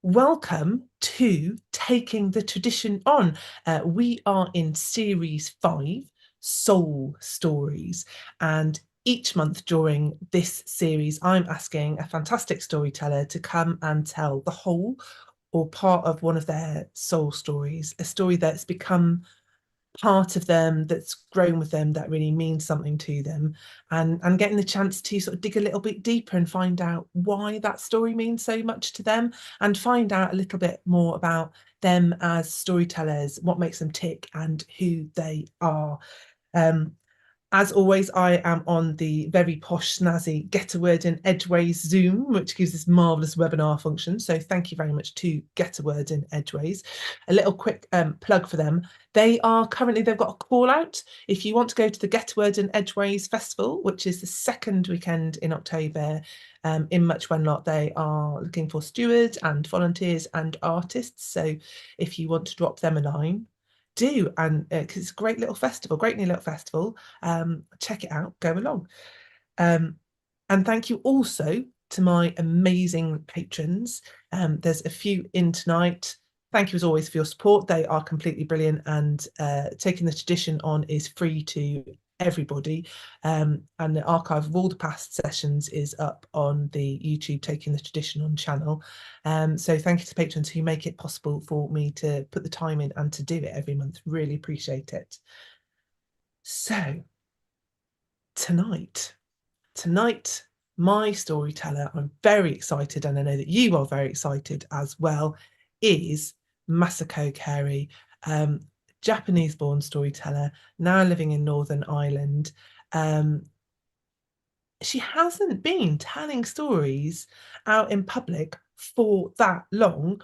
Welcome to Taking the Tradition On. We are in series 5, Soul Stories. And each month during this series, I'm asking a fantastic storyteller to come and tell the whole or part of one of their soul stories, a story that's become part of them, that's grown with them, that really means something to them, and getting the chance to sort of dig a little bit deeper and find out why that story means so much to them, and find out a little bit more about them as storytellers, what makes them tick and who they are. um as always, I am on the very posh, snazzy Get a Word in Edgeways Zoom, which gives this marvellous webinar function. So thank you very much to Get a Word in Edgeways. A little quick plug for them. They've got a call out. If you want to go to the Get a Word in Edgeways Festival, which is the second weekend in October in Much Wenlock, they are looking for stewards and volunteers and artists. So if you want to drop them a line, do, and because it's a great little festival, great new little festival. Check it out, go along. And thank you also to my amazing patrons. There's a few in tonight. Thank you as always for your support. They are completely brilliant, and Taking the Tradition On is free to everybody, and the archive of all the past sessions is up on the YouTube Taking the Tradition On channel. So thank you to patrons who make it possible for me to put the time in and to do it every month. Really appreciate it. So tonight, my storyteller, I'm very excited, and I know that you are very excited as well, is Masako Carey, Japanese-born storyteller, now living in Northern Ireland. She hasn't been telling stories out in public for that long,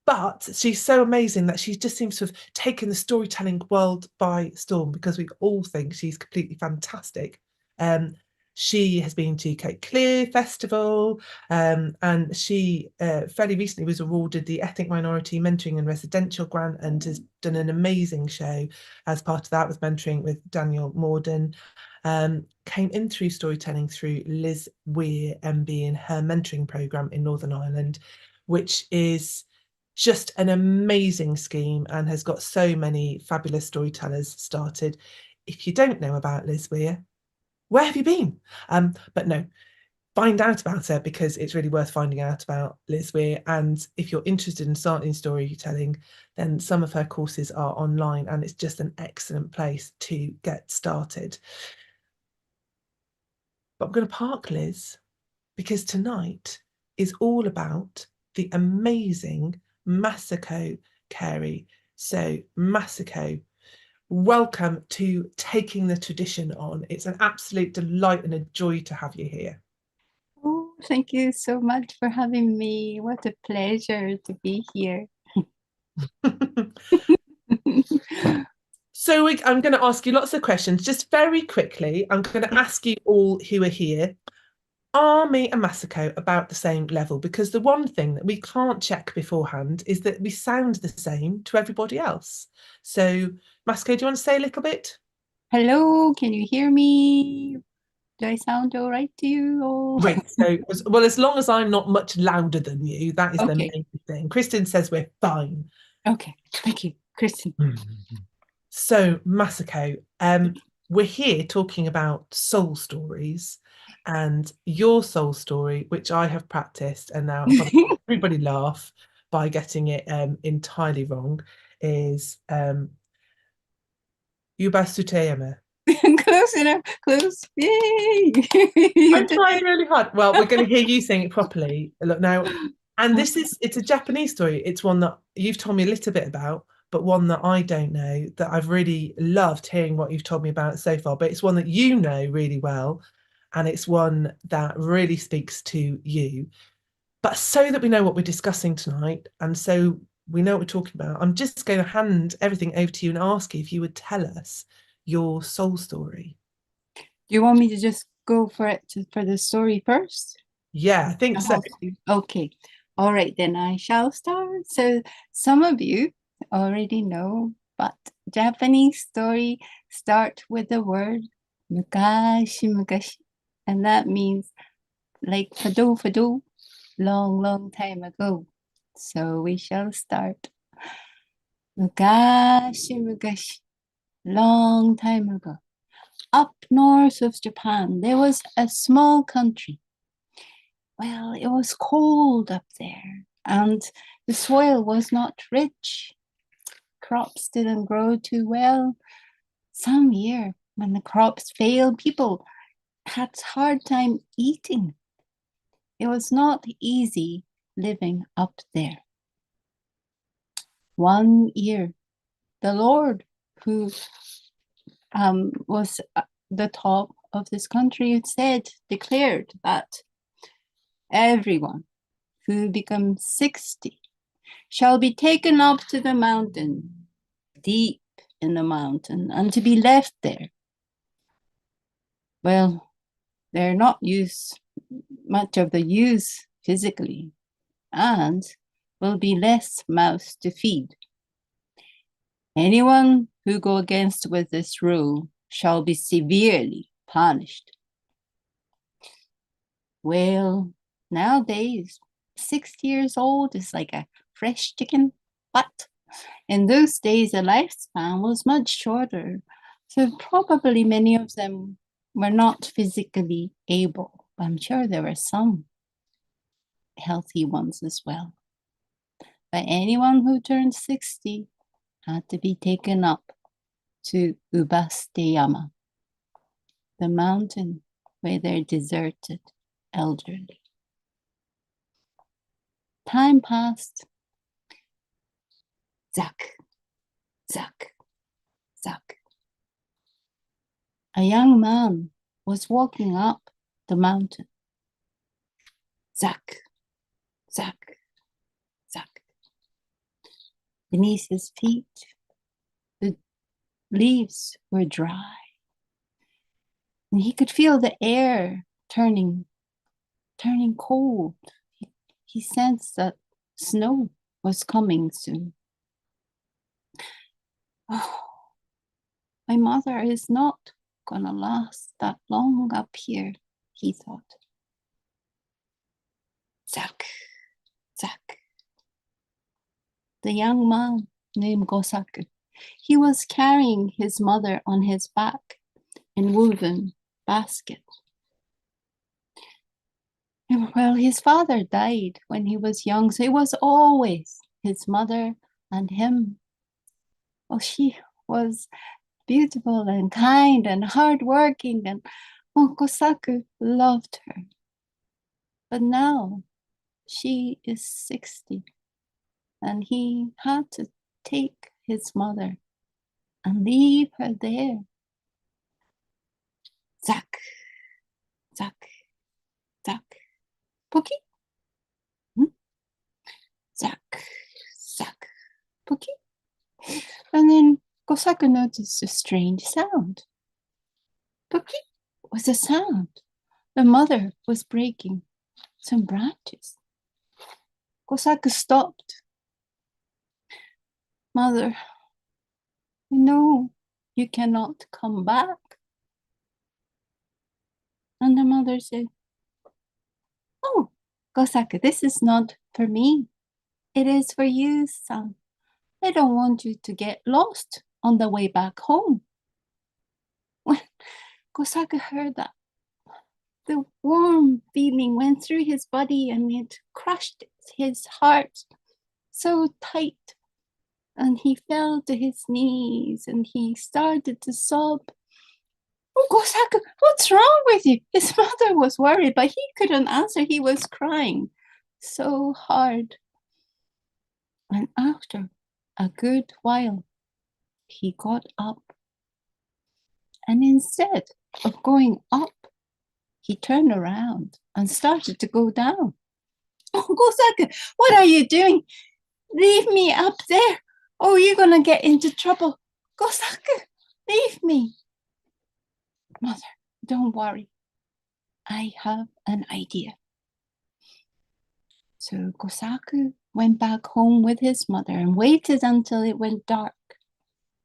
but she's so amazing that she just seems to have taken the storytelling world by storm, because we all think she's completely fantastic. She has been to Cape Clear Festival, and she fairly recently was awarded the Ethnic Minority Mentoring and Residential Grant, and has done an amazing show as part of that with mentoring with Daniel Morden. Came in through storytelling through Liz Weir, MB, in her mentoring programme in Northern Ireland, which is just an amazing scheme and has got so many fabulous storytellers started. If you don't know about Liz Weir, where have you been? But no, find out about her, because it's really worth finding out about Liz Weir. And if you're interested in starting storytelling, then some of her courses are online, and it's just an excellent place to get started. But I'm going to park Liz, because tonight is all about the amazing Masako Carey. So Masako, welcome to Taking the Tradition On. It's an absolute delight and a joy to have you here. Oh, thank you so much for having me. What a pleasure to be here. So I'm going to ask you lots of questions. Just very quickly, I'm going to ask you all who are here, are me and Masako about the same level? Because the one thing that we can't check beforehand is that we sound the same to everybody else. So Masako, do you want to say a little bit? Hello, can you hear me? Do I sound all right to you? Or... Great. So, as long as I'm not much louder than you, that is the Okay. main thing. Kristen says we're fine. Okay, thank you, Kristen. So, Masako, we're here talking about soul stories, and your soul story, which I have practiced, and now everybody laugh by getting it entirely wrong, is Ubasuteyama. Close enough, close. Yay! I'm trying really hard. Well, we're going to hear you saying it properly. Look now, and it's a Japanese story. It's one that you've told me a little bit about, but one that I don't know, that I've really loved hearing what you've told me about so far. But it's one that you know really well, and it's one that really speaks to you. But so that we know what we're discussing tonight, and so we know what we're talking about, I'm just going to hand everything over to you and ask you if you would tell us your soul story. Do you want me to just go for it for the story first? Yeah, I think so. Okay. All right, then I shall start. So some of you already know, but Japanese story start with the word mukashi mukashi, and that means like fado fado, long time ago. So we shall start. Mugashi, mugashi, long time ago, up north of Japan, there was a small country. Well, it was cold up there, and the soil was not rich. Crops didn't grow too well. Some year, when the crops failed, people had a hard time eating. It was not easy living up there. One year, the Lord, who was the top of this country, declared that everyone who becomes 60 shall be taken up to the mountain, deep in the mountain, and to be left there. Well, they're not much of the use physically, and will be less mouths to feed. Anyone who go against with this rule shall be severely punished. Well, nowadays, 60 years old is like a fresh chicken, but in those days, the lifespan was much shorter. So probably many of them were not physically able. I'm sure there were some healthy ones as well. But anyone who turned 60 had to be taken up to Ubasuteyama, the mountain where they're deserted elderly. Time passed. Zack, zack, zack. A young man was walking up the mountain. Zack, zack, zack. Beneath his feet, the leaves were dry. And he could feel the air turning cold. He sensed that snow was coming soon. Oh, my mother is not gonna last that long up here, he thought. Zack, zack. The young man named Gosaku, he was carrying his mother on his back in woven basket. Well, his father died when he was young, so it was always his mother and him. Well, she was beautiful and kind and hardworking, and Gosaku loved her. But now she is 60, and he had to take his mother and leave her there. Zack, zack, zack. Pookie? Zack, zack, Pookie? And then Gosaku noticed a strange sound. Pookie was a sound. The mother was breaking some branches. Gosaku stopped. Mother, no, you cannot come back. And the mother said, oh, Gosaku, this is not for me. It is for you, son. I don't want you to get lost on the way back home. When Gosaku heard that, the warm feeling went through his body and it crushed his heart so tight. And he fell to his knees and he started to sob. Oh, Gosaku, what's wrong with you? His mother was worried, but he couldn't answer. He was crying so hard. And after a good while, he got up. And instead of going up, he turned around and started to go down. Oh, Gosaku, what are you doing? Leave me up there. Oh, you're going to get into trouble. Gosaku, leave me. Mother, don't worry. I have an idea. So Gosaku went back home with his mother and waited until it went dark.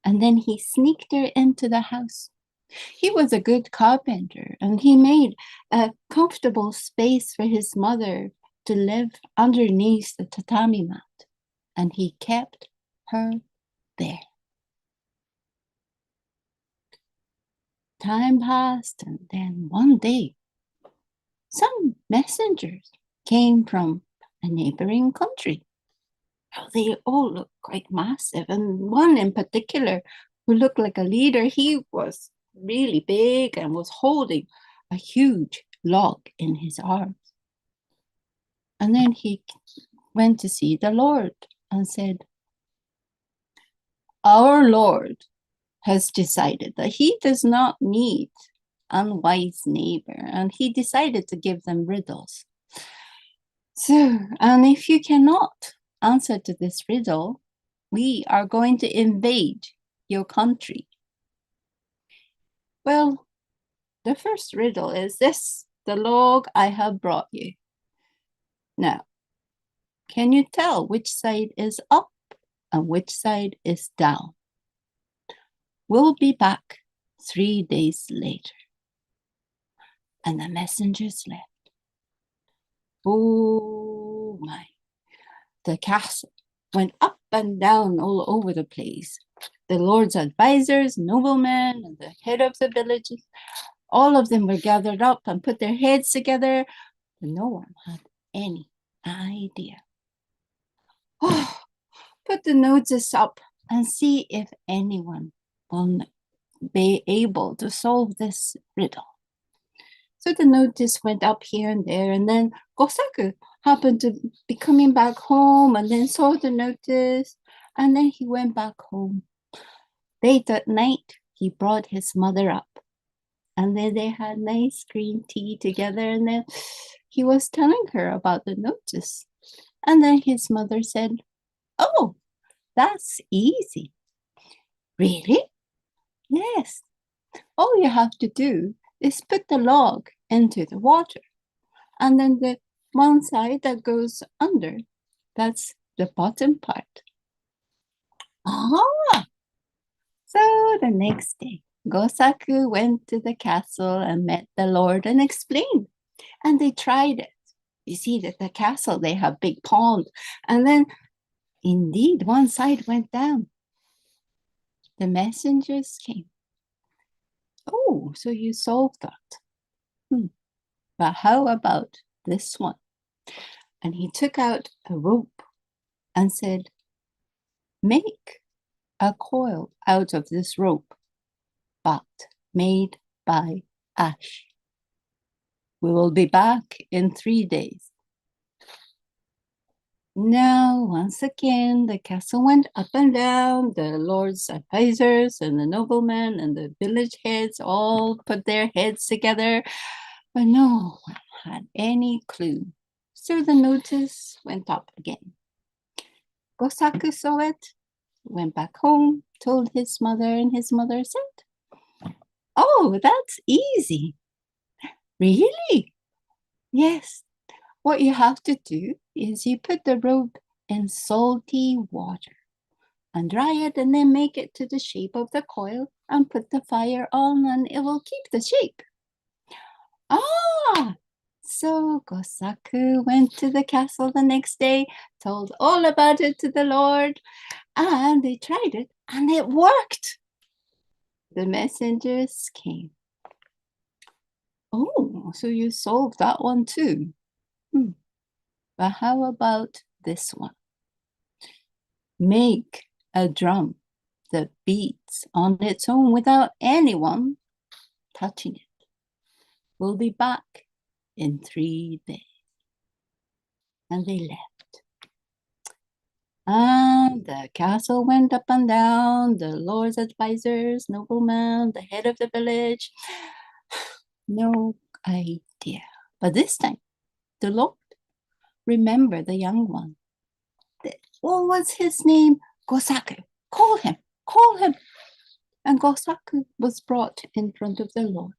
And then he sneaked her into the house. He was a good carpenter and he made a comfortable space for his mother to live underneath the tatami mat, and he kept her there. Time passed, and then one day, some messengers came from a neighboring country. Oh, they all looked quite massive, and one in particular who looked like a leader, he was really big and was holding a huge log in his arms. And then he went to see the Lord and said, "Our Lord has decided that he does not need unwise neighbor, and he decided to give them riddles. So, and if you cannot answer to this riddle, we are going to invade your country." Well, the first riddle is this: the log I have brought you. Now, can you tell which side is up and which side is down? We'll be back 3 days later. And the messengers left. Oh my. The castle went up and down all over the place. The Lord's advisors, noblemen, and the head of the villages, all of them were gathered up and put their heads together, but no one had any idea. Oh, put the notice up and see if anyone will be able to solve this riddle. So the notice went up here and there, and then Gosaku happened to be coming back home and then saw the notice, and then he went back home. Late at night, he brought his mother up, and then they had nice green tea together, and then he was telling her about the notice. And then his mother said, "Oh, that's easy." "Really?" "Yes. All you have to do is put the log into the water, and then the one side that goes under, that's the bottom part." Ah! So the next day, Gosaku went to the castle and met the Lord and explained. And they tried it. You see that the castle, they have big pond. And then indeed, one side went down. The messengers came. "Oh, so you solved that. But how about this one?" And he took out a rope and said, "Make a coil out of this rope, but made by ash. We will be back in 3 days." Now, once again, the castle went up and down. The Lord's advisors and the noblemen and the village heads all put their heads together, but no one had any clue. So the notice went up again. Gosaku saw it, went back home, told his mother, and his mother said, "Oh, that's easy." "Really?" "Yes. What you have to do is you put the rope in salty water and dry it, and then make it to the shape of the coil and put the fire on, and it will keep the shape." Ah! So Gosaku went to the castle the next day, told all about it to the Lord, and they tried it, and it worked. The messengers came. "Oh, so you solved that one too. But how about this one? Make a drum that beats on its own without anyone touching it. We'll be back in 3 days." And they left. And the castle went up and down. The Lord's advisors, noblemen, the head of the village. No idea. But this time, the Lord remembered the young one. What was his name? Gosaku. Call him. Call him. And Gosaku was brought in front of the Lord.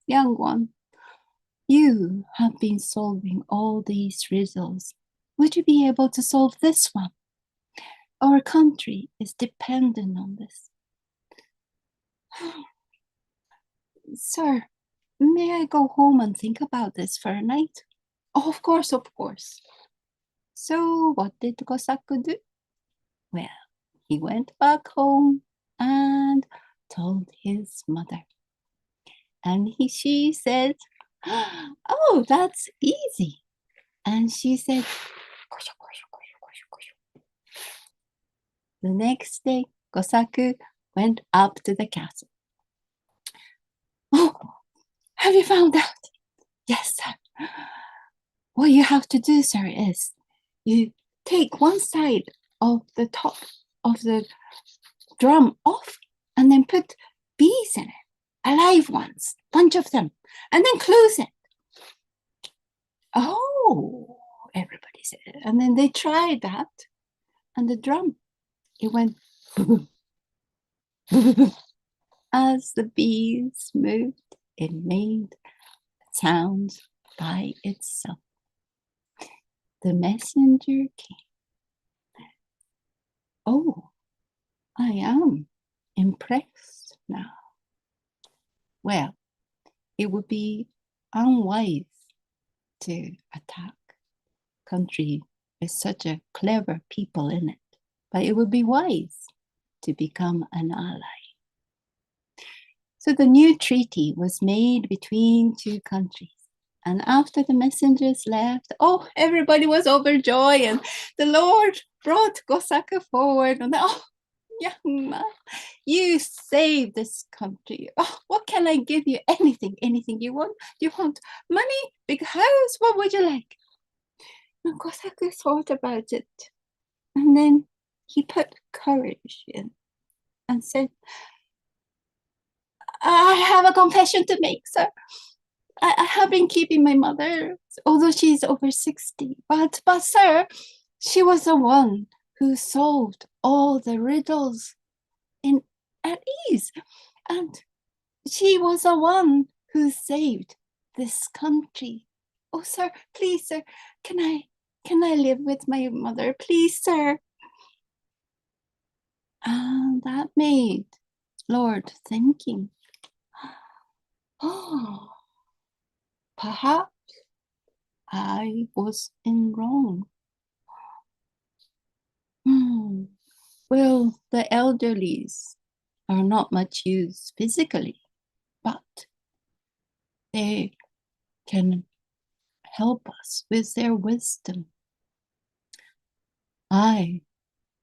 "Young one, you have been solving all these riddles. Would you be able to solve this one? Our country is dependent on this." "Sir, may I go home and think about this for a night?" Oh, of course, of course. So what did Kosaku do? Well, he went back home and told his mother. And she said, oh, that's easy. And she said, "Kosho, kosho, kosho, kosho, kosho." The next day, Kosaku went up to the castle. Oh, have you found out? Yes, sir. What you have to do, sir, is you take one side of the top of the drum off and then put bees in it, alive ones, bunch of them, and then close it. Oh, everybody said it. And then they tried that, and the drum, it went as the bees moved, it made sounds by itself. The messenger came. Oh, I am impressed now. Well, it would be unwise to attack country with such a clever people in it, but it would be wise to become an ally. So the new treaty was made between two countries. And after the messengers left, oh, everybody was overjoyed, and the Lord brought Kosaku forward. And oh, young man, you saved this country. Oh, what can I give you? Anything, anything you want? You want money, big house? What would you like? And Kosaku thought about it. And then he put courage in and said, I have a confession to make, sir. I have been keeping my mother, although she's over 60. But sir, she was the one who solved all the riddles at ease. And she was the one who saved this country. Oh, sir, please, sir, can I live with my mother, please, sir? And that made Lord thinking, oh, perhaps I was in wrong. Well, the elderlies are not much used physically, but they can help us with their wisdom. I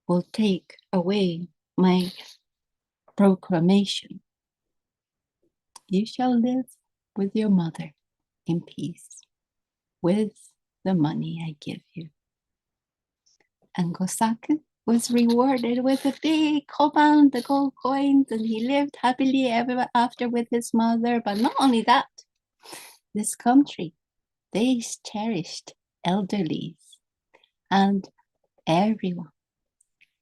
will take away my proclamation. You shall live with your mother in peace with the money I give you. And Kosaku was rewarded with a big compound of gold coins, and he lived happily ever after with his mother. But not only that, this country, they cherished elderlies, and everyone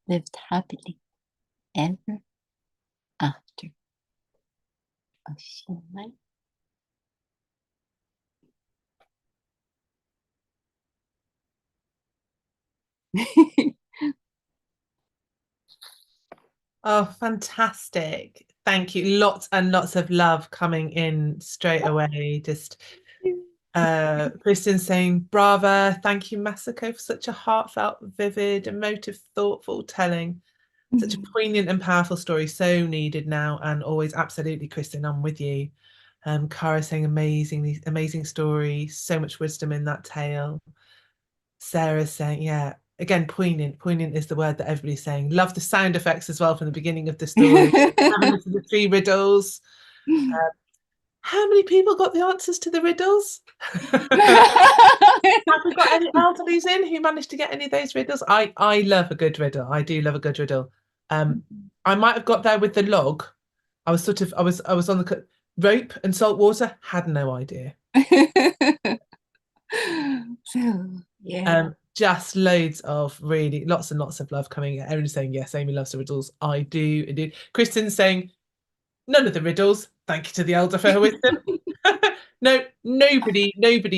lived happily ever after. Oshimai. Oh, fantastic. Thank you. Lots and lots of love coming in straight away. Just Kristen saying, brava. Thank you, Masako, for such a heartfelt, vivid, emotive, thoughtful telling. Such a poignant and powerful story, so needed now and always. Absolutely, Kristen, I'm with you. Cara saying amazing story, so much wisdom in that tale. Sarah saying, yeah, again, poignant. Poignant is the word that everybody's saying. Love the sound effects as well from the beginning of the story. Having the three riddles. How many people got the answers to the riddles? Have we got any elderlies in who managed to get any of those riddles? I love a good riddle. I do love a good riddle. I might have got there with the log. I was on the rope and salt water. Had no idea. So yeah. Just loads of really lots and lots of love coming. Everyone's saying yes, Amy loves the riddles. I do indeed. Kristen's saying none of the riddles. Thank you to the elder for her wisdom. No, nobody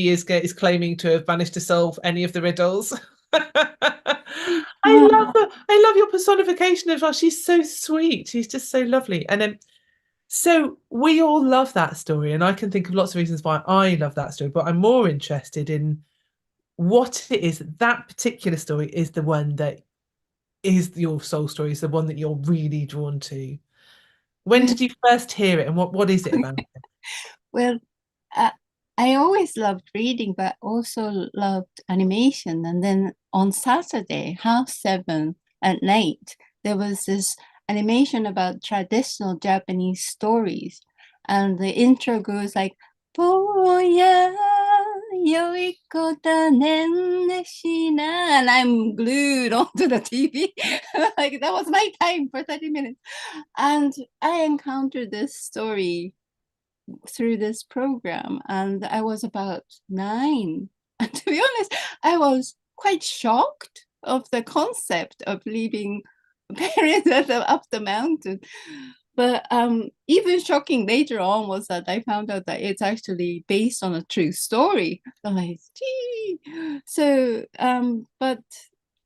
is claiming to have managed to solve any of the riddles. I love your personification of her. She's so sweet. She's just so lovely. And then so we all love that story, and I can think of lots of reasons why I love that story, but I'm more interested in what it is, that particular story is the one that is your soul story, is the one that you're really drawn to. When did you first hear it, and what is it about? Well, I, I always loved reading, but also loved animation. And then on Saturday, 7:30 at night, there was this animation about traditional Japanese stories. And the intro goes like, Boya, yoiko da nen shina. And I'm glued onto the TV. Like that was my time for 30 minutes. And I encountered this story through this program, and I was about 9. And to be honest, I was quite shocked of the concept of leaving parents up the mountain. But even shocking later on was that I found out that it's actually based on a true story. I'm like, gee. So, but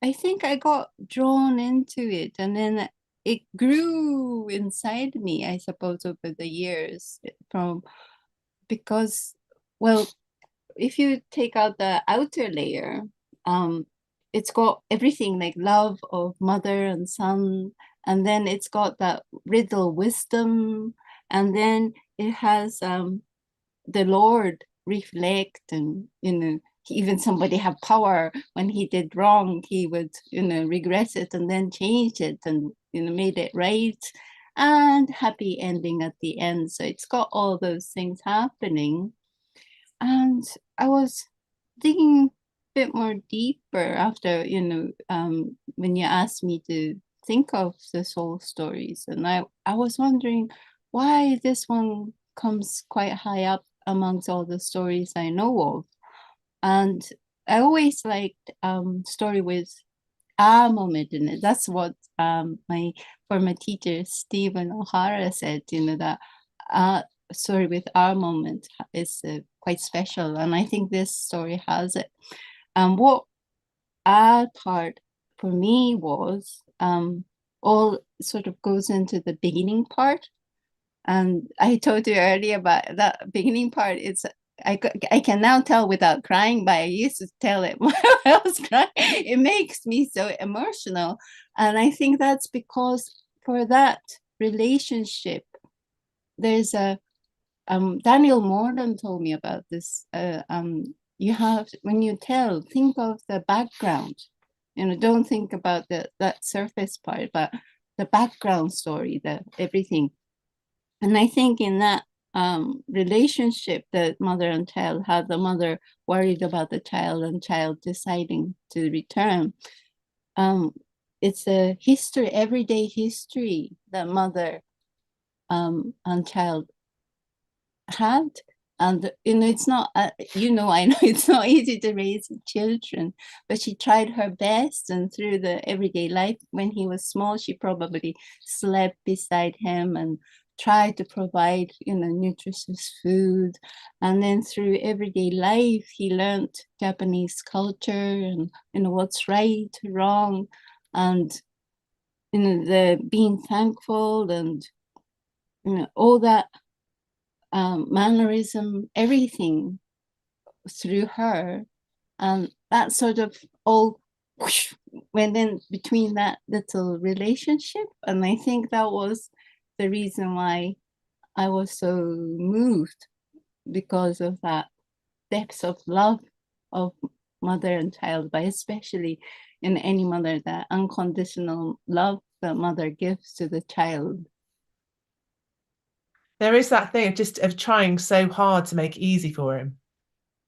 I think I got drawn into it, and then it grew inside me, I suppose, over the years from because, well, if you take out the outer layer, it's got everything like love of mother and son, and then it's got that riddle wisdom, and then it has the Lord reflect, and even somebody have power when he did wrong, he would regret it and then change it and made it right, and happy ending at the end. So it's got all those things happening. And I was digging a bit more deeper after when you asked me to think of the soul stories, and I was wondering why this one comes quite high up amongst all the stories I know of. And I always liked story with a moment in it. That's what my former teacher Stephen O'Hara said. That story with our moment is quite special, and I think this story has it. And what our part for me was all sort of goes into the beginning part. And I told you earlier about that beginning part. I can now tell without crying, but I used to tell it while I was crying. It makes me so emotional. And I think that's because for that relationship, there's a Daniel Morden told me about this. You have, when you tell, think of the background. Don't think about that surface part, but the background story, the everything. And I think in that relationship that mother and child had, the mother worried about the child and child deciding to return. It's a history, everyday history that mother and child had. And it's not I know it's not easy to raise children, but she tried her best. And through the everyday life, when he was small, she probably slept beside him and tried to provide nutritious food. And then through everyday life, he learned Japanese culture and what's right, wrong, and the being thankful, and all that mannerism, everything through her. And that sort of all went in between that little relationship. And I think that was the reason why I was so moved, because of that depth of love of mother and child, but especially in any mother, that unconditional love that mother gives to the child. There is that thing of trying so hard to make easy for him.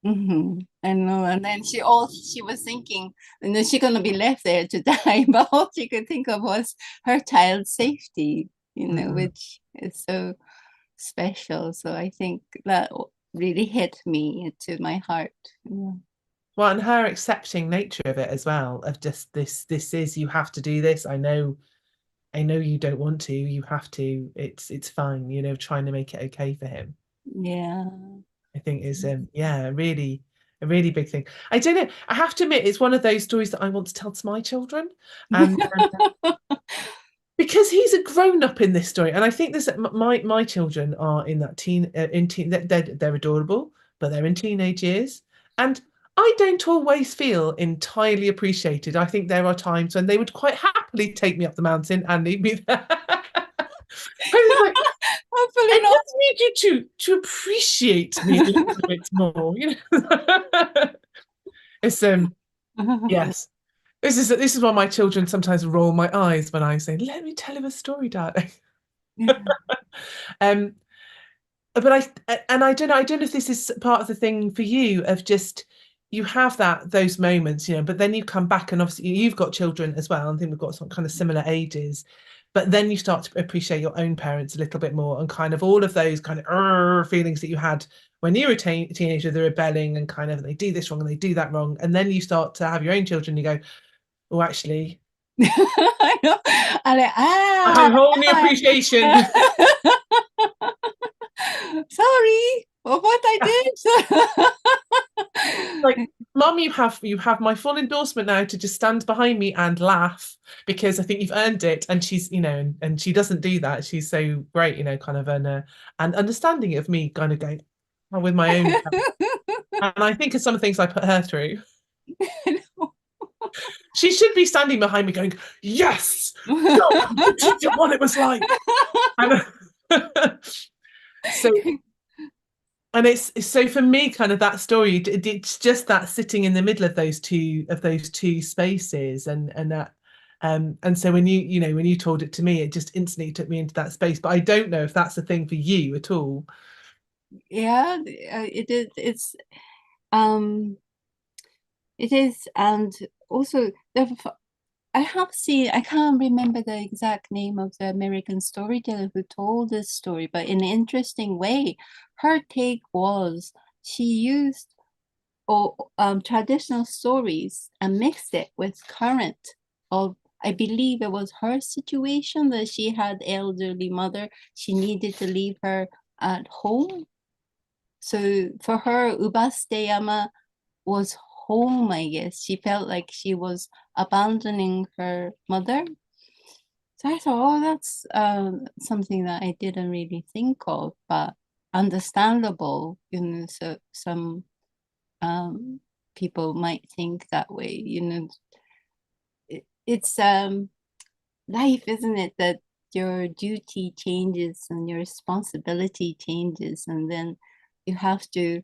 I know. And then she was thinking, she's gonna be left there to die, but all she could think of was her child's safety, which is so special. So I think that really hit me to my heart. Yeah. Well, and her accepting nature of it as well, of just this is, you have to do this. I know you don't want to, you have to, it's fine, trying to make it okay for him. Yeah. I think is really a really big thing. I don't know, I have to admit, it's one of those stories that I want to tell to my children, and because he's a grown up in this story, and I think this my children are in that they're adorable, but they're in teenage years, and I don't always feel entirely appreciated. I think there are times when they would quite happily take me up the mountain and leave me there. But it's like, Hopefully I not. just need you to appreciate me a little bit more, you know. It's yes. This is why my children sometimes roll my eyes when I say, "Let me tell you a story, darling." Um, but I don't know, I don't know if this is part of the thing for you of just you have those moments, you know, but then you come back and obviously you've got children as well. I think we've got some kind of similar ages, but then you start to appreciate your own parents a little bit more and kind of all of those kind of feelings that you had when you were a teenager, the rebelling and kind of they do this wrong and they do that wrong, and then you start to have your own children, you go, oh, actually, I know. I'm like, I have a whole new appreciation. sorry for what I Like, did. Mum, you have my full endorsement now to just stand behind me and laugh because I think you've earned it. And she's, you know, and she doesn't do that. She's so great, you know, kind of and understanding of me kind of going with my own. And I think of some of the things I put her through. She should be standing behind me going, yes, go on, teach her what it was like. And, so and it's so for me kind of that story it's just that sitting in the middle of those two spaces and that and so when you know when you told it to me it just instantly took me into that space, but I don't know if that's a thing for you at all. Yeah, it is. Um, it is, and also I have seen. I can't remember the exact name of the American storyteller who told this story, but in an interesting way, her take was she used traditional stories and mixed it with current. Of I believe it was her situation that she had elderly mother. She needed to leave her at home. So for her, Ubasuteyama was home, I guess. She felt like she was abandoning her mother. So I thought, oh, that's something that I didn't really think of, but understandable. You know, so some people might think that way. You know, it's life, isn't it? That your duty changes and your responsibility changes, and then you have to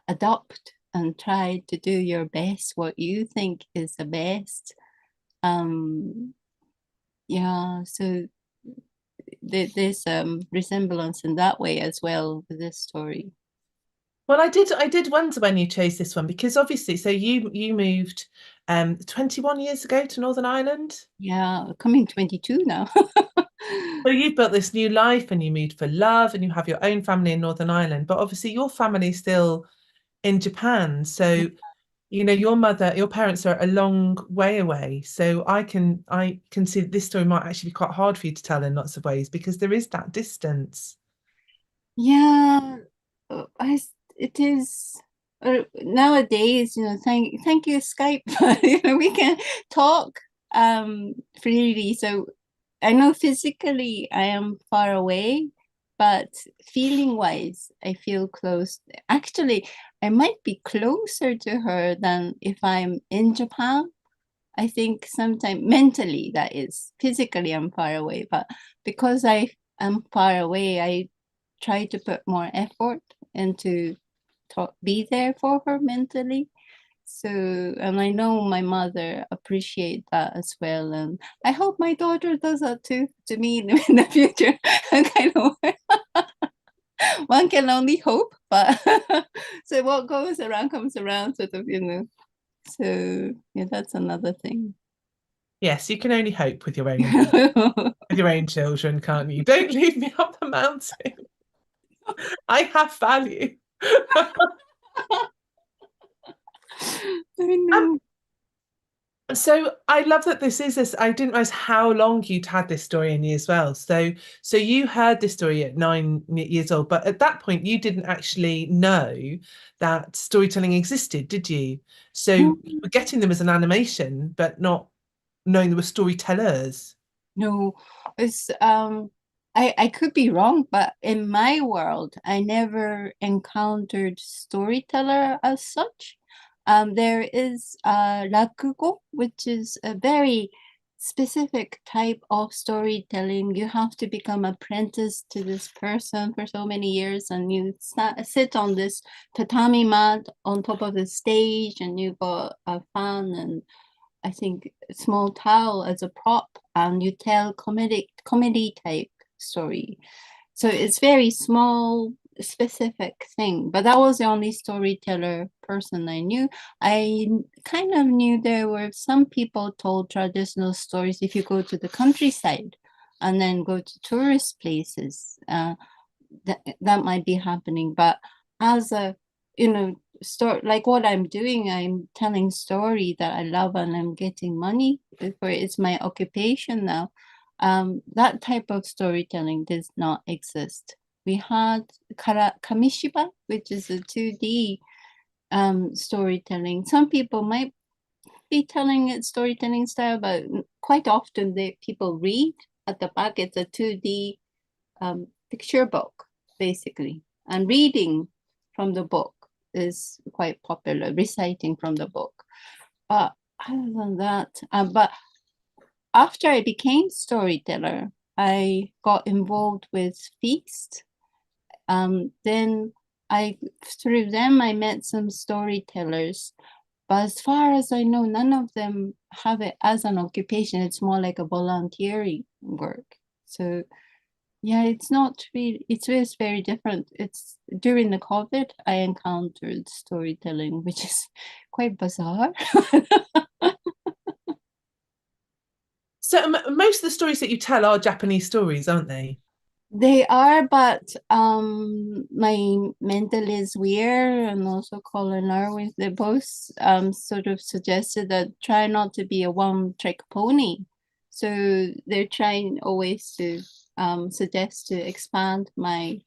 adopt and try to do your best, what you think is the best. Um, yeah, so there's resemblance in that way as well with this story. Well, I did wonder when you chose this one because obviously so you moved 21 years ago to Northern Ireland. Yeah, coming 22 now. So you've built this new life and you moved for love and you have your own family in Northern Ireland, but obviously your family's still in Japan. So, you know, your parents are a long way away. So I can see that this story might actually be quite hard for you to tell in lots of ways because there is that distance. Yeah, it is nowadays, you know, thank you, Skype. You know, we can talk freely. So I know physically I am far away, but feeling wise, I feel close. Actually, I might be closer to her than if I'm in Japan. I think sometimes mentally that is. Physically I'm far away, but because I am far away, I try to put more effort into be there for her mentally. So, and I know my mother appreciate that as well, and I hope my daughter does that too to me in the future. Kind of, one can only hope, but so what goes around comes around, sort of, you know. So yeah, that's another thing. Yes, you can only hope with your own children, can't you? Don't leave me up the mountain. I have value. I Um, know. so I love that this is this. I didn't realize how long you'd had this story in you as well. So you heard this story at 9 years old, but at that point you didn't actually know that storytelling existed, did you? So you were getting them as an animation, but not knowing there were storytellers. No, it's I could be wrong, but in my world, I never encountered storyteller as such. There is rakugo, which is a very specific type of storytelling. You have to become apprentice to this person for so many years, and you sit on this tatami mat on top of the stage, and you got a fan and I think small towel as a prop, and you tell comedy type story. So it's very small, specific thing. But that was the only storyteller person I knew. I kind of knew there were some people told traditional stories if you go to the countryside and then go to tourist places. That might be happening. But as a, like what I'm doing, I'm telling story that I love and I'm getting money for it. It's my occupation now. That type of storytelling does not exist. We had kamishiba, which is a 2D storytelling. Some people might be telling it storytelling style, but quite often people read at the back. It's a 2D picture book, basically. And reading from the book is quite popular, reciting from the book. But other than that, but after I became storyteller, I got involved with Feast. Then through them, I met some storytellers. But as far as I know, none of them have it as an occupation. It's more like a volunteering work. So yeah, it's not really, it's very different. It's during the COVID, I encountered storytelling, which is quite bizarre. So most of the stories that you tell are Japanese stories, aren't they? They are, but my mentor Liz Weir and also Colin Irwin, they both sort of suggested that try not to be a one-trick pony. So they're trying always to suggest to expand my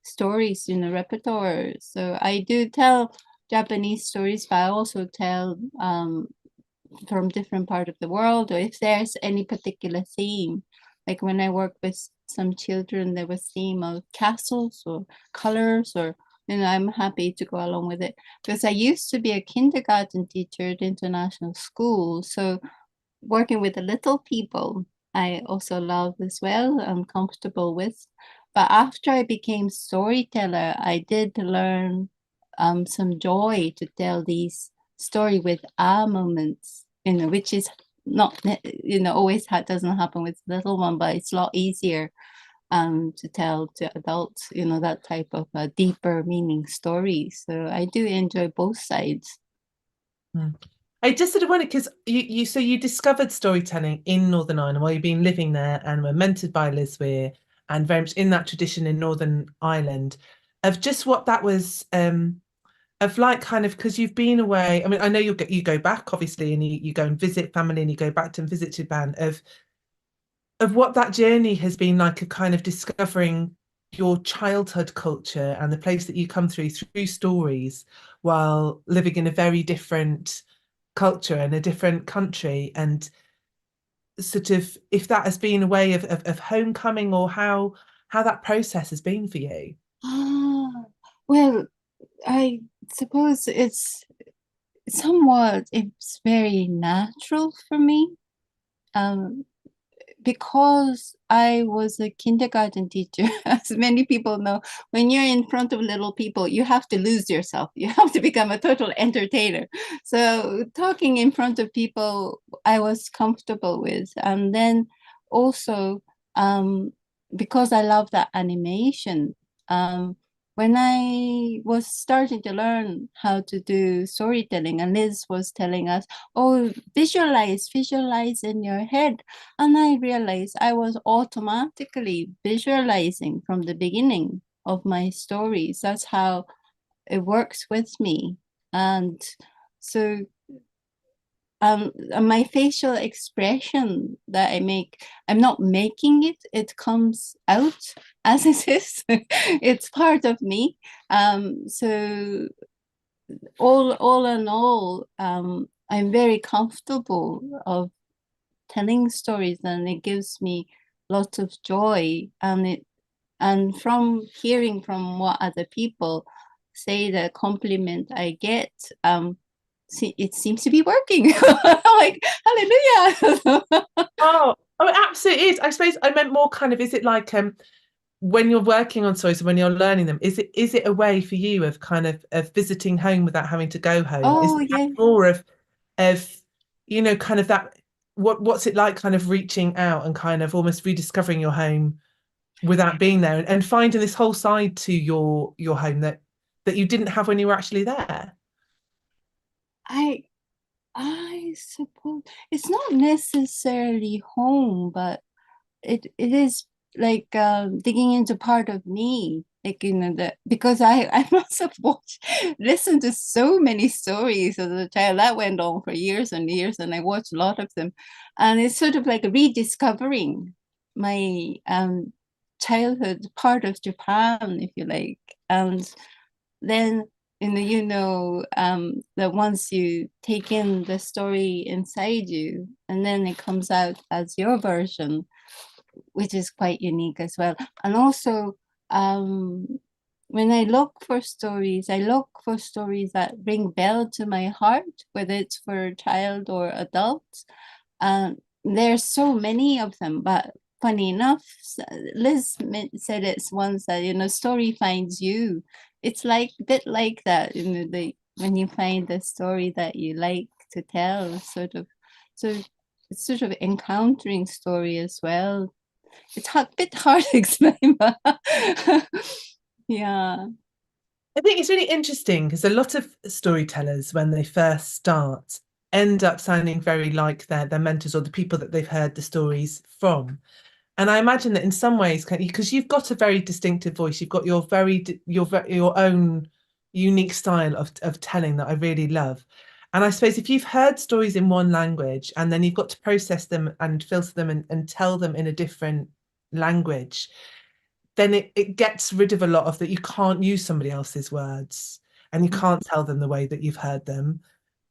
stories in the repertoire. So I do tell Japanese stories, but I also tell from different part of the world, or if there's any particular theme. Like when I work with some children, there was theme of castles or colors, or I'm happy to go along with it because I used to be a kindergarten teacher at international school. So working with the little people, I also love as well. I'm comfortable with. But after I became storyteller, I did learn some joy to tell these story with moments, which is not, always doesn't happen with little one, but it's a lot easier to tell to adults, that type of deeper meaning story. So I do enjoy both sides. Mm. I just sort of wondered because you discovered storytelling in Northern Ireland while you've been living there and were mentored by Liz Weir and very much in that tradition in Northern Ireland of just what that was of like kind of because you've been away. I mean, I know you go back obviously and you go and visit family and you go back to and visit Japan of what that journey has been like of kind of discovering your childhood culture and the place that you come through stories while living in a very different culture in a different country and sort of if that has been a way of homecoming or how that process has been for you. Ah, well, I suppose it's very natural for me. Um, because I was a kindergarten teacher, as many people know, when you're in front of little people, you have to lose yourself. You have to become a total entertainer. So talking in front of people, I was comfortable with. And then also, because I love that animation, when I was starting to learn how to do storytelling, and Liz was telling us, oh, visualize in your head. And I realized I was automatically visualizing from the beginning of my stories. That's how it works with me. And so my facial expression that I make, I'm not making it, it comes out as it is. It's part of me. So all in all, I'm very comfortable of telling stories, and it gives me lots of joy. And from hearing from what other people say, the compliment I get, see, it seems to be working. I'm like, hallelujah. Oh, it absolutely is. I suppose I meant more kind of, is it like when you're working on stories and when you're learning them, is it a way for you of kind of visiting home without having to go home? Is Oh, that yeah. more of kind of that what's it like kind of reaching out and kind of almost rediscovering your home without being there and finding this whole side to your home that you didn't have when you were actually there? I I suppose it's not necessarily home, but it is like digging into part of me. Like the because I must have watched listened to so many stories as a child that went on for years and years, and I watched a lot of them, and it's sort of like rediscovering my childhood part of Japan, if you like, and then that once you take in the story inside you and then it comes out as your version, which is quite unique as well. And also, um when I look for stories, I look for stories that ring bell to my heart, whether it's for a child or adult. There's so many of them, but funny enough, Liz said it's once that story finds you. It's like a bit like that, when you find the story that you like to tell, sort of. So it's sort of encountering story as well. It's a bit hard to explain, but yeah. I think it's really interesting because a lot of storytellers, when they first start, end up sounding very like their mentors or the people that they've heard the stories from. And I imagine that in some ways, because you've got a very distinctive voice, you've got your own unique style of telling that I really love. And I suppose if you've heard stories in one language and then you've got to process them and filter them and tell them in a different language, then it gets rid of a lot of that. You can't use somebody else's words and you can't tell them the way that you've heard them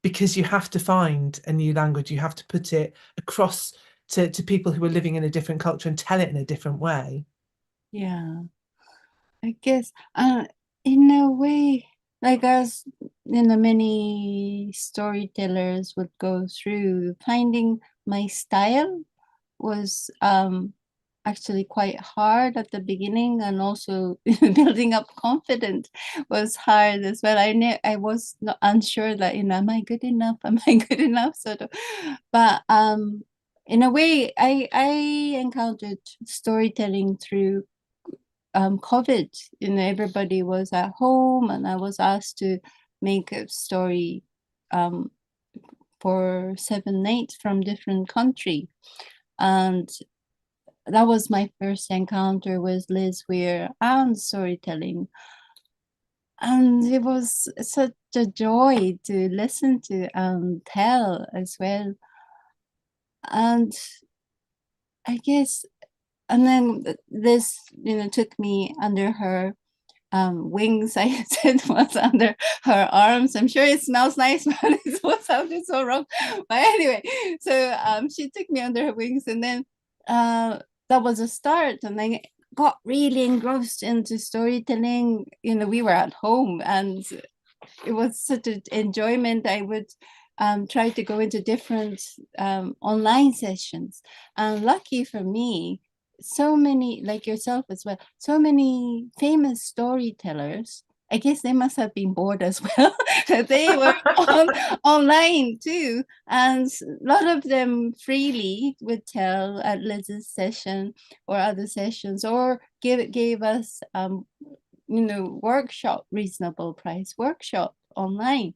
because you have to find a new language. You have to put it across to people who are living in a different culture and tell it in a different way. Yeah, I guess in a way, like as many storytellers would go through, finding my style was actually quite hard at the beginning, and also building up confidence was hard as well. I was not unsure that am I good enough? Am I good enough? Sort of, but in a way, I encountered storytelling through COVID. Everybody was at home, and I was asked to make a story um for 7 nights from different country, and that was my first encounter with Liz Weir and storytelling. And it was such a joy to listen to and tell as well. And I guess, and then this, took me under her wings. I said was under her arms. I'm sure it smells nice, but it was sounded so wrong. But anyway, so she took me under her wings, and then that was a start. And I got really engrossed into storytelling. We were at home, and it was such an enjoyment. I would try to go into different online sessions. And lucky for me, so many, like yourself as well, so many famous storytellers. I guess they must have been bored as well. They were online too. And a lot of them freely would tell at Liz's session or other sessions, or gave us workshop, reasonable price workshop online.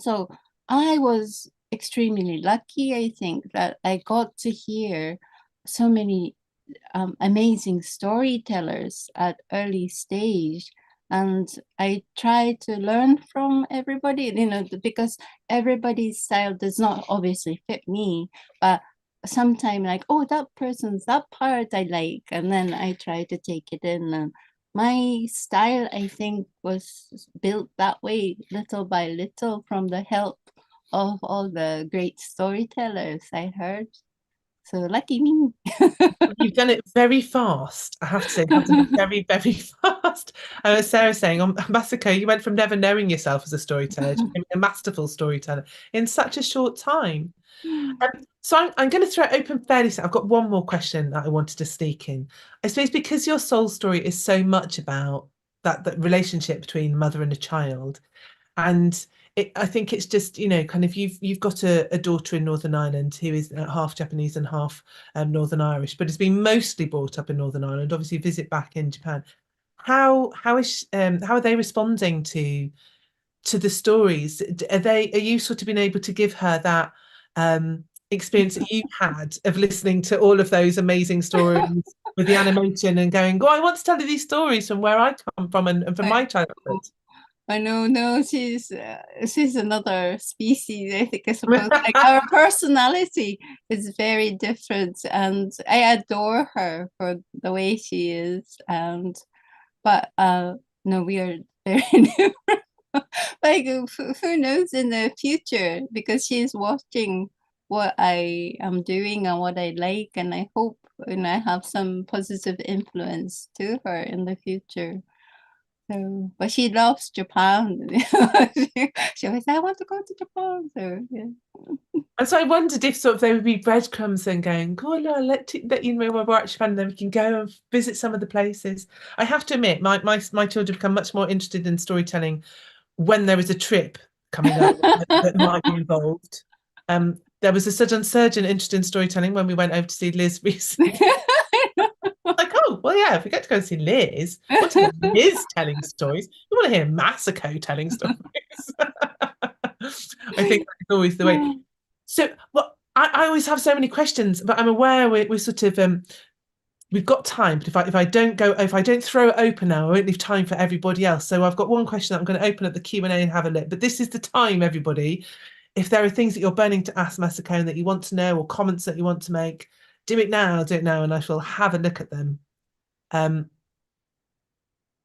So I was extremely lucky, I think, that I got to hear so many amazing storytellers at early stage. And I try to learn from everybody, because everybody's style does not obviously fit me, but sometimes like, oh, that person's that part I like, and then I try to take it in. And my style, I think, was built that way little by little from the help of all the great storytellers I heard. So lucky me. You've done it very fast. I have to say, you have done it very, very fast. Sarah saying, Masako, you went from never knowing yourself as a storyteller to becoming a masterful storyteller in such a short time. So I'm going to throw it open fairly soon. I've got one more question that I wanted to sneak in. I suppose because your soul story is so much about that relationship between mother and a child, and I think it's just, kind of you've got a daughter in Northern Ireland who is half Japanese and half Northern Irish, but has been mostly brought up in Northern Ireland. Obviously, visit back in Japan. How are they responding to the stories? Are you sort of been able to give her that experience that you had of listening to all of those amazing stories with the animation and going, oh, I want to tell you these stories from where I come from and from my childhood? I know, no, she's another species, I think, I suppose. Like our personality is very different, and I adore her for the way she is. But no, we are very different. Like who knows in the future, because she's watching what I am doing and what I like, and I hope and I have some positive influence to her in the future. So, but she loves Japan. She always say, I want to go to Japan. So, yeah. And so I wondered if sort of there would be breadcrumbs then going, oh no, let you know where we're actually from, then we can go and visit some of the places. I have to admit, my children become much more interested in storytelling when there is a trip coming up that might be involved. There was a sudden surge in interest in storytelling when we went over to see Liz recently. Like, oh, well, yeah, if we get to go and see Liz, we want to hear Liz telling stories. We want to hear Masako telling stories. I think that's always the way. So, well, I always have so many questions, but I'm aware we're sort of we've got time. But if I don't throw it open now, I won't leave time for everybody else. So I've got one question that I'm going to open up the Q&A and have a look. But this is the time, everybody. If there are things that you're burning to ask Masako and that you want to know, or comments that you want to make, do it now, and I shall have a look at them.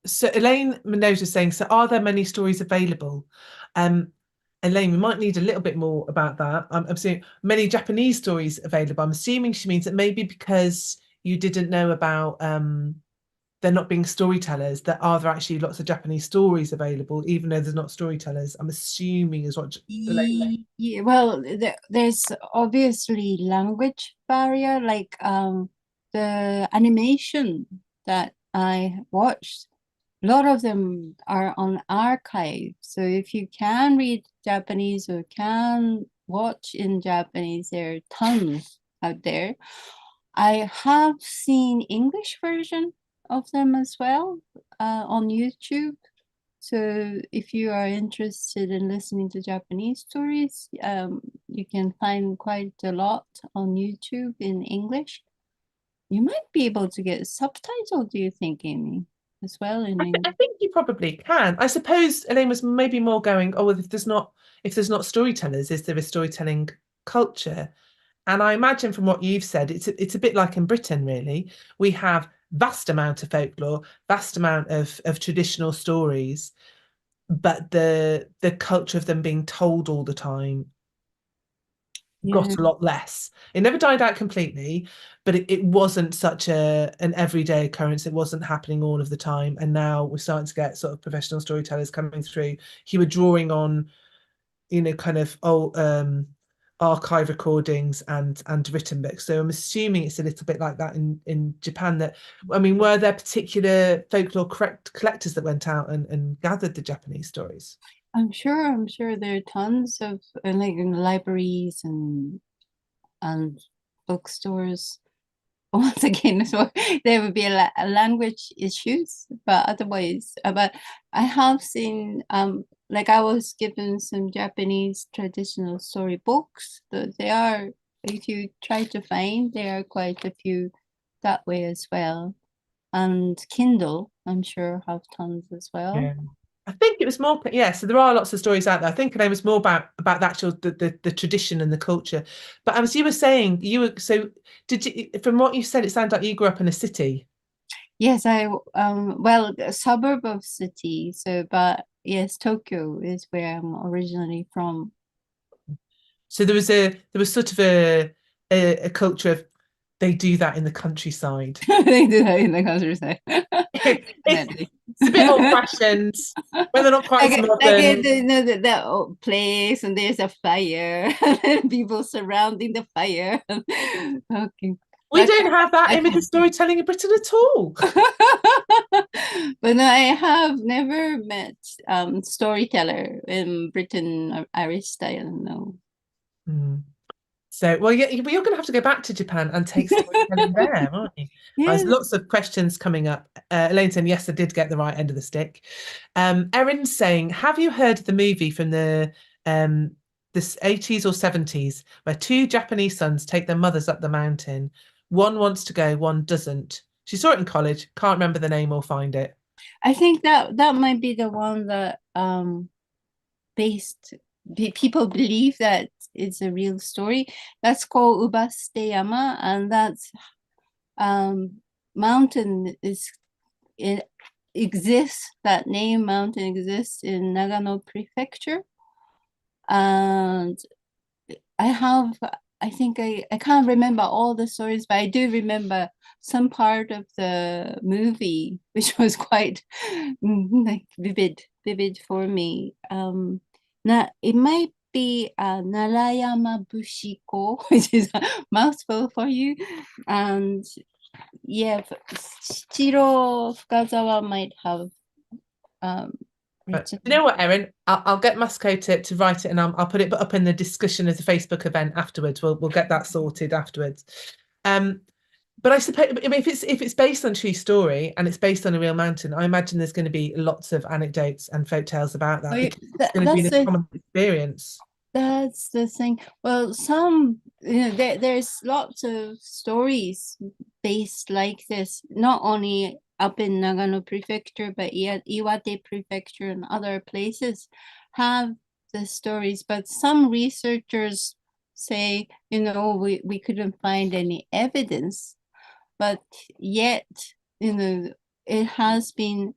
So Elaine Minogue is saying, so are there many stories available? Elaine, we might need a little bit more about that. I'm seeing many Japanese stories available. I'm assuming she means that maybe because you didn't know about there not being storytellers, there actually lots of Japanese stories available, even though there's not storytellers. I'm assuming is what Elaine. Yeah, well, there's obviously language barrier, like the animation that I watched. A lot of them are on archive. So if you can read Japanese or can watch in Japanese, there are tons out there. I have seen English version of them as well on YouTube. So if you are interested in listening to Japanese stories, you can find quite a lot on YouTube in English. You might be able to get subtitled, do you think, Amy, as well in I English? think you probably can. I suppose Elaine was maybe more going, oh, well, if there's not storytellers, is there a storytelling culture? And I imagine from what you've said, it's a bit like in Britain, really. We have vast amount of folklore, vast amount of traditional stories, but the culture of them being told all the time Yeah. got a lot less. It never died out completely, but it wasn't such an everyday occurrence. It wasn't happening all of the time. And now we're starting to get sort of professional storytellers coming through who are drawing on, kind of old archive recordings and written books. So I'm assuming it's a little bit like that in Japan. That, I mean, were there particular folklore collectors that went out and gathered the Japanese stories? I'm sure there are tons of like in libraries and bookstores. Once again, so there would be a language issues, but otherwise, but I have seen like I was given some Japanese traditional story books. They are, if you try to find, there are quite a few that way as well. And Kindle, I'm sure have tons as well. Yeah. I think it was more, yeah. So there are lots of stories out there. I think it was more about the actual the tradition and the culture. But as you were saying, did you? From what you said, it sounds like you grew up in a city. Yes, I well, a suburb of city. So, but yes, Tokyo is where I'm originally from. So there was sort of a culture of They do that in the countryside. They do that in the countryside. It's Definitely. a bit old-fashioned, when they're not quite as modern. You know, the old place and there's a fire and people surrounding the fire. Okay. We don't have that image of storytelling in Britain at all. But no, I have never met storyteller in Britain or Irish style. No. Mm. So, well, yeah, you're going to have to go back to Japan and take storytelling there, aren't you? There's Yes. lots of questions coming up. Elaine saying, yes, I did get the right end of the stick. Erin's saying, have you heard of the movie from um, the 80s or 70s where two Japanese sons take their mothers up the mountain? One wants to go, one doesn't. She saw it in college, can't remember the name or find it. I think that might be the one that based people believe that it's a real story. That's called Ubasuteyama, and that's mountain is it exists. That name mountain exists in Nagano Prefecture, and I think I can't remember all the stories, but I do remember some part of the movie, which was quite like vivid for me. It might be Narayama Bushiko, which is a mouthful for you. And yeah, Chiro Fukazawa might have But written. you know what, Erin? I'll get Masako to write it, and I'll put it up in the discussion of the Facebook event afterwards. We'll get that sorted afterwards. But I suppose, I mean, if it's based on true story and it's based on a real mountain, I imagine there's going to be lots of anecdotes and folk tales about that because it's going to be a common experience. That's the thing. Well, there's lots of stories based like this, not only up in Nagano Prefecture, but Iwate Prefecture and other places have the stories. But some researchers say, we couldn't find any evidence, but yet, it has been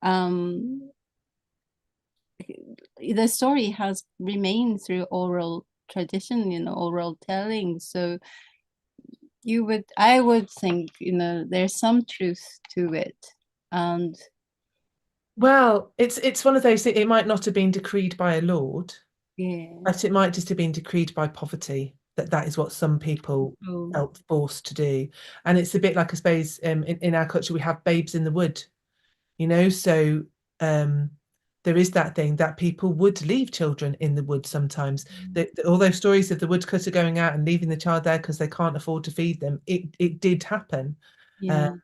the story has remained through oral tradition, oral telling. So I would think, there's some truth to it. And well, it's one of those, it might not have been decreed by a lord, yeah. but it might just have been decreed by poverty, that is what some people felt forced to do. And it's a bit like, I suppose, in our culture, we have babes in the wood, so there is that thing that people would leave children in the wood sometimes. All those stories of the woodcutter going out and leaving the child there because they can't afford to feed them, it did happen. Yeah.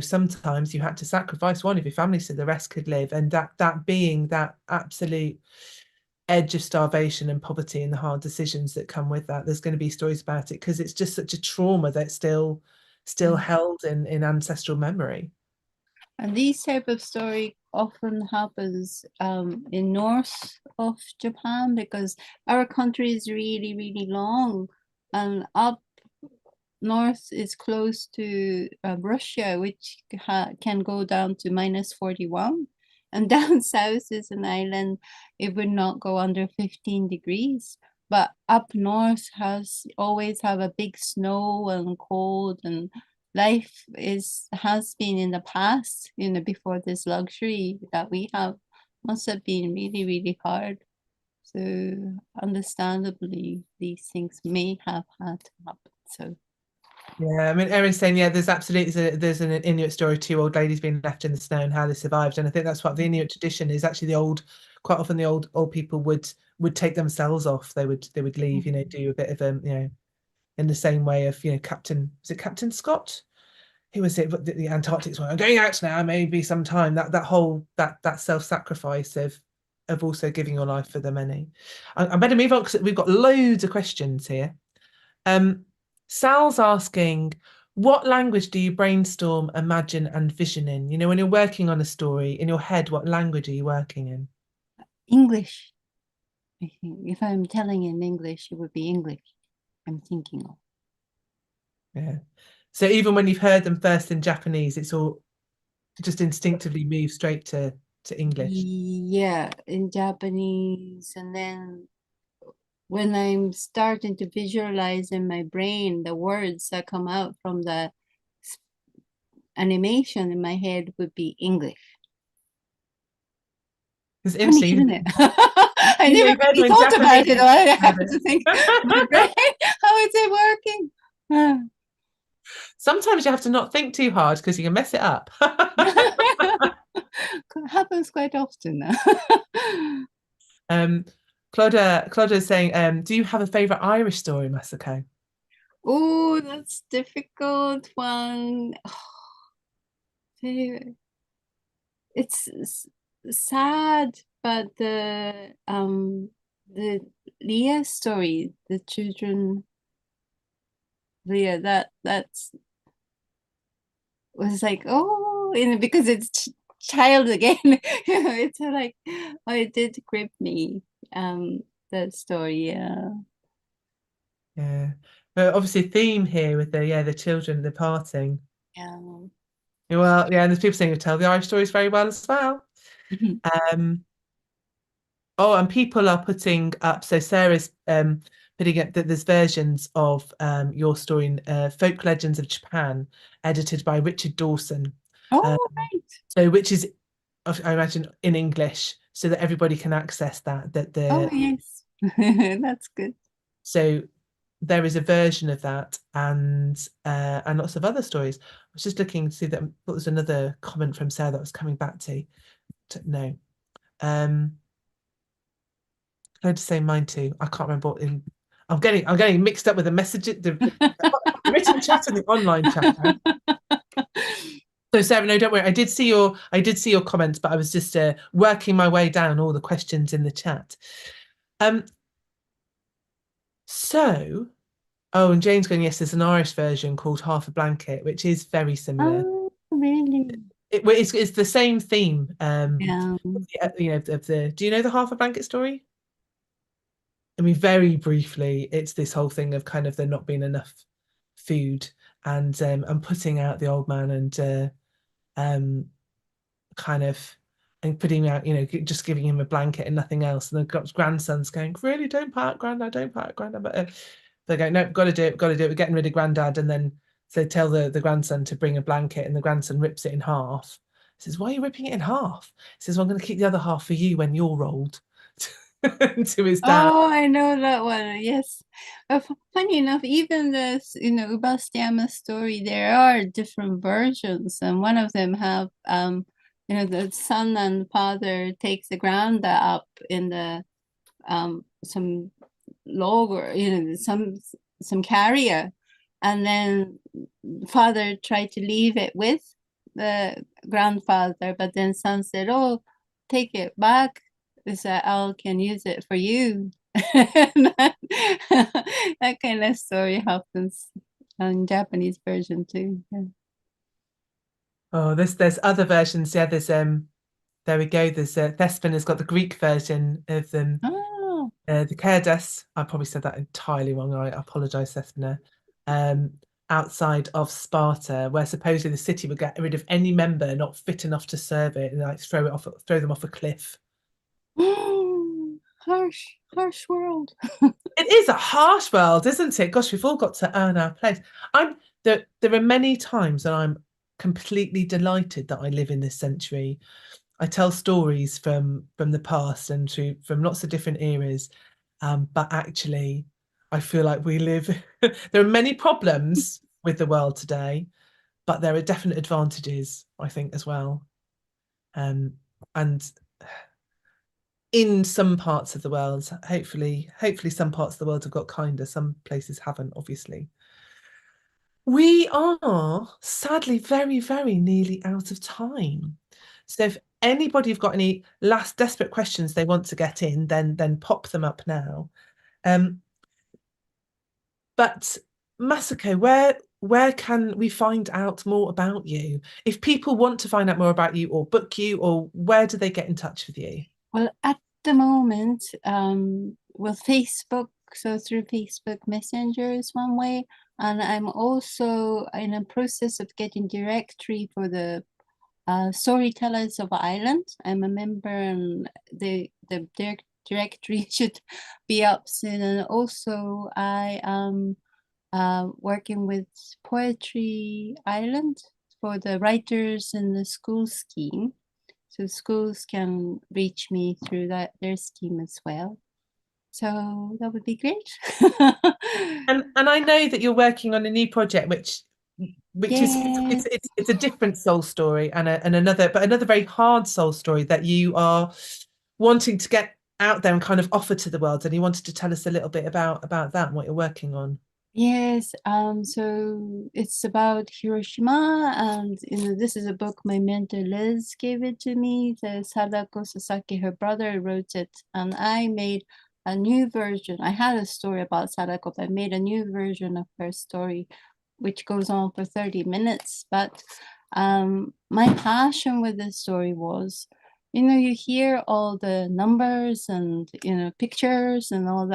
Sometimes you had to sacrifice one of your family so the rest could live, and that being that absolute edge of starvation and poverty and the hard decisions that come with that, there's going to be stories about it because it's just such a trauma that's still held in ancestral memory. And these type of story often happens in north of Japan because our country is really, really long, and up north is close to Russia, which can go down to -41. And down south is an island, it would not go under 15 degrees. But up north always have a big snow and cold, and life has been in the past, before this luxury that we have, must have been really, really hard. So understandably, these things may have had to happen. So yeah, I mean, Erin's saying, yeah, there's absolutely there's an Inuit story, two old ladies being left in the snow and how they survived. And I think that's what the Inuit tradition is. Actually, quite often the old people would take themselves off. They would leave, do a bit of in the same way of, was it Captain Scott? Who was it? The Antarctic's one. I'm going out now, maybe sometime. That whole that self-sacrifice of also giving your life for the many. I better move on because we've got loads of questions here. Sal's asking, what language do you brainstorm, imagine, and vision in? When you're working on a story in your head, what language are you working in? English. I think if I'm telling in English, it would be English I'm thinking of. Yeah. So even when you've heard them first in Japanese, it's all just instinctively move straight to English. Yeah, in Japanese, and then when I'm starting to visualize in my brain the words that come out from the animation in my head would be English. It's Funny, interesting. isn't it? I never You read really my thought about it. Japanese I have habit. to think, my brain, how is it working? Sometimes you have to not think too hard because you can mess it up. Happens quite often now. um, Claudia is saying, do you have a favorite Irish story, Masako? Oh, that's difficult one. It's sad, but the Leah story, the children Leah, that's was like, oh, because it's child again. It's like, oh, it did grip me. That story, yeah. Yeah. But obviously theme here with the children departing. Yeah. Well, yeah, and there's people saying you tell the Irish stories very well as well. Um, oh, and people are putting up, so Sarah's putting up that there's versions of your story in Folk Legends of Japan, edited by Richard Dawson. Um, Oh, right. so which is I imagine in English so that everybody can access that Oh, yes. That's good. so there is a version of that and lots of other stories. I was just looking to see that there was another comment from Sarah that was coming back to no. I had to say mine too. I can't remember what in I'm getting mixed up with the message the written chat and the online chat. So Sarah, no, don't worry. I did see your comments, but I was just working my way down all the questions in the chat. Um, so oh, and Jane's going, yes, there's an Irish version called Half a Blanket, which is very similar. Oh, really? It's the same theme. Yeah. Of the. Do you know the Half a Blanket story? I mean, very briefly, it's this whole thing of kind of there not being enough food and putting out the old man and um kind of and putting out, just giving him a blanket and nothing else. And the grandson's going, really, don't part, Grandad, don't part, Grandad. But they go, no, got to do it, got to do it. We're getting rid of Grandad. And then they tell the grandson to bring a blanket, and the grandson rips it in half. He says, why are you ripping it in half? He says, well, I'm going to keep the other half for you when you're old. To his dad. Oh, I know that one. Yes. Funny enough, even this, Ubasuteyama story, there are different versions, and one of them have, the son and father takes the granddad up in the some log or some carrier, and then father tried to leave it with the grandfather, but then son said, "Oh, take it back. Is that I can use it for you." that, that kind of story happens in Japanese version too. Yeah. Oh, there's other versions. Yeah, there we go. There's Thespin has got the Greek version of them. Oh. The Cerdas, I probably said that entirely wrong. I apologize, Thespina. Um, outside of Sparta, where supposedly the city would get rid of any member not fit enough to serve it and like throw them off a cliff. Harsh world. It is a harsh world, isn't it? Gosh, we've all got to earn our place. There are many times that I'm completely delighted that I live in this century. I tell stories from the past and from lots of different eras, but actually, I feel like we live. There are many problems with the world today, but there are definite advantages, I think, as well. And in some parts of the world, hopefully, some parts of the world have got kinder. Some places haven't, obviously. We are sadly very, very nearly out of time. So if anybody have got any last desperate questions they want to get in, then pop them up now. But Masako, where can we find out more about you? If people want to find out more about you or book you, or where do they get in touch with you? Well, at the moment, with Facebook, so through Facebook Messenger is one way, and I'm also in a process of getting directory for the Storytellers of Ireland. I'm a member, and their directory should be up soon. And also I am working with Poetry Island for the writers in the school scheme. So schools can reach me through their scheme as well. So that would be great. And I know that you're working on a new project, which is Yes. it's a different soul story and another very hard soul story that you are wanting to get out there and kind of offer to the world. And you wanted to tell us a little bit about that and what you're working on. Yes, so it's about Hiroshima, and this is a book my mentor Liz gave it to me. The Sadako Sasaki, her brother, wrote it, and I made a new version. I had a story about Sadako, but I made a new version of her story, which goes on for 30 minutes. But my passion with this story was, you hear all the numbers and pictures and all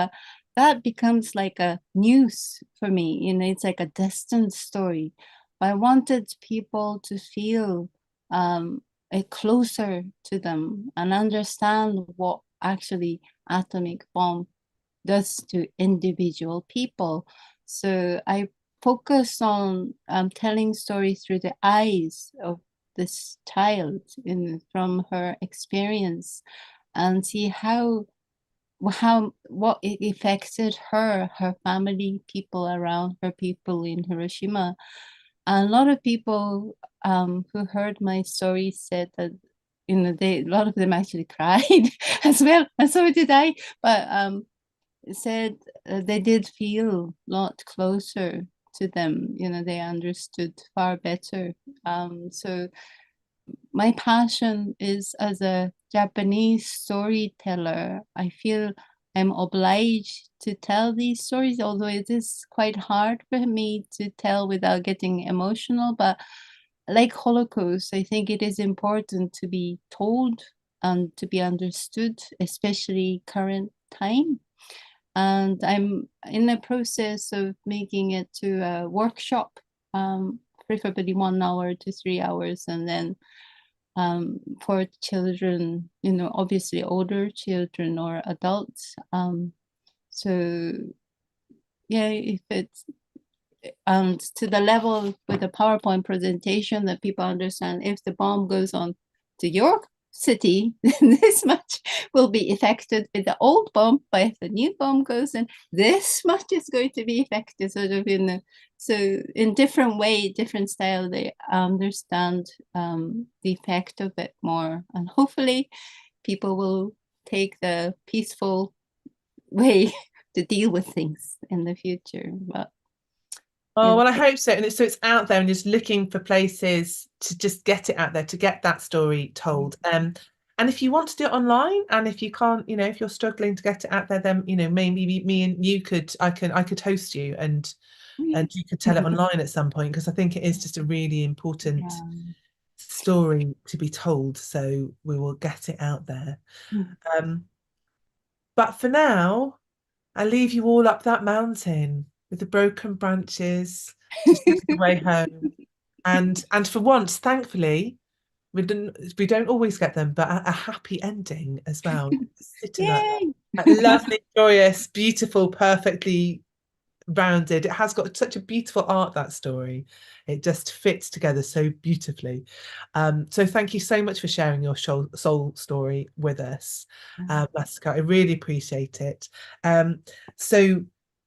that becomes like a news for me. It's like a distant story. But I wanted people to feel it closer to them and understand what actually atomic bomb does to individual people. So I focus on telling story through the eyes of this child from her experience, and see how what it affected her family, people around her, people in Hiroshima. And a lot of people who heard my story said that a lot of them actually cried as well, and so did I. But said they did feel a lot closer to them. They understood far better. So my passion is as a Japanese storyteller. I feel I'm obliged to tell these stories, although it is quite hard for me to tell without getting emotional. But like Holocaust, I think it is important to be told and to be understood, especially current time. And I'm in the process of making it to a workshop, preferably 1 hour to 3 hours, and then for children, obviously older children or adults. So yeah, if it's and to the level with a PowerPoint presentation that people understand, if the bomb goes on to your city, this much will be affected with the old bomb, but if the new bomb goes in, this much is going to be affected, sort of so in different way, different style, they understand the effect of it more, and hopefully people will take the peaceful way to deal with things in the future. But Oh, well, I hope so. And it's out there and just looking for places to just get it out there, to get that story told. And if you want to do it online, and if you can't, if you're struggling to get it out there, then maybe me and you I could host you and you could tell it online at some point, because I think it is just a really important story to be told. So we will get it out there. But for now, I leave you all up that mountain with the broken branches, just looking the way home. And for once, thankfully, we don't always get them, but a happy ending as well. Sitting that lovely, joyous, beautiful, perfectly rounded. It has got such a beautiful art, that story. It just fits together so beautifully. So thank you so much for sharing your soul story with us, Masako. I really appreciate it. So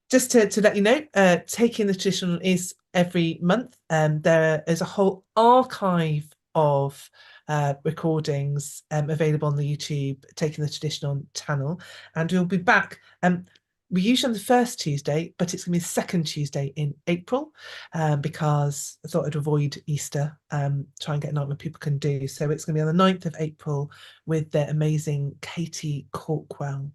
just to let you know, Taking the Traditional is every month. There is a whole archive of recordings available on the YouTube Taking the Traditional channel, and we'll be back. We usually on the first Tuesday, but it's going to be the second Tuesday in April, because I thought I'd avoid Easter, try and get a night when people can do. So it's going to be on the 9th of April with the amazing Katie Corkwell.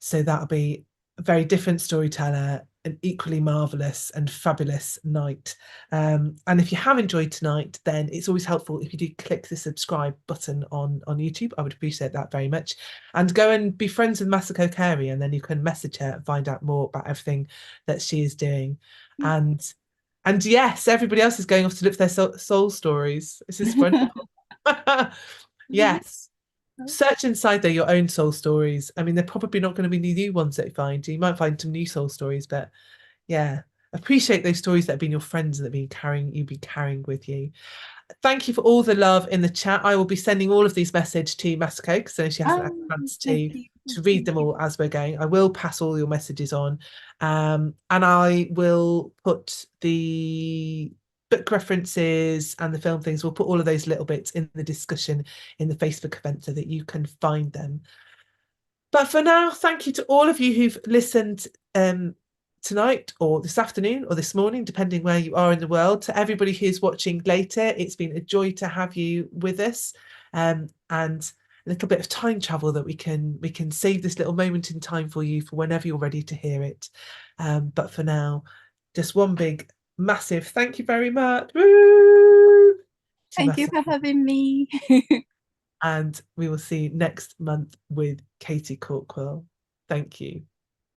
So that'll be a very different storyteller, an equally marvellous and fabulous night. And if you have enjoyed tonight, then it's always helpful if you do click the subscribe button on YouTube. I would appreciate that very much. And go and be friends with Masako Carey, and then you can message her and find out more about everything that she is doing. And yes, everybody else is going off to look for their soul stories. This is wonderful. Yes. search inside there your own soul stories. I mean, they're probably not going to be the new ones that you find. You might find some new soul stories, but yeah, appreciate those stories that have been your friends and that have been carrying with you. Thank you for all the love in the chat. I will be sending all of these messages to Masako because she hasn't had a chance Thank to you. read them all as we're going. I will pass all your messages on, and I will put the book references and the film things. We'll put all of those little bits in the discussion in the Facebook event so that you can find them. But for now, thank you to all of you who've listened tonight or this afternoon or this morning, depending where you are in the world. To everybody who's watching later, it's been a joy to have you with us, and a little bit of time travel that we can save this little moment in time for you for whenever you're ready to hear it. But for now, just one big massive thank you very much. Woo! Thank you for having me. And we will see you next month with Katie Corkwell. Thank you.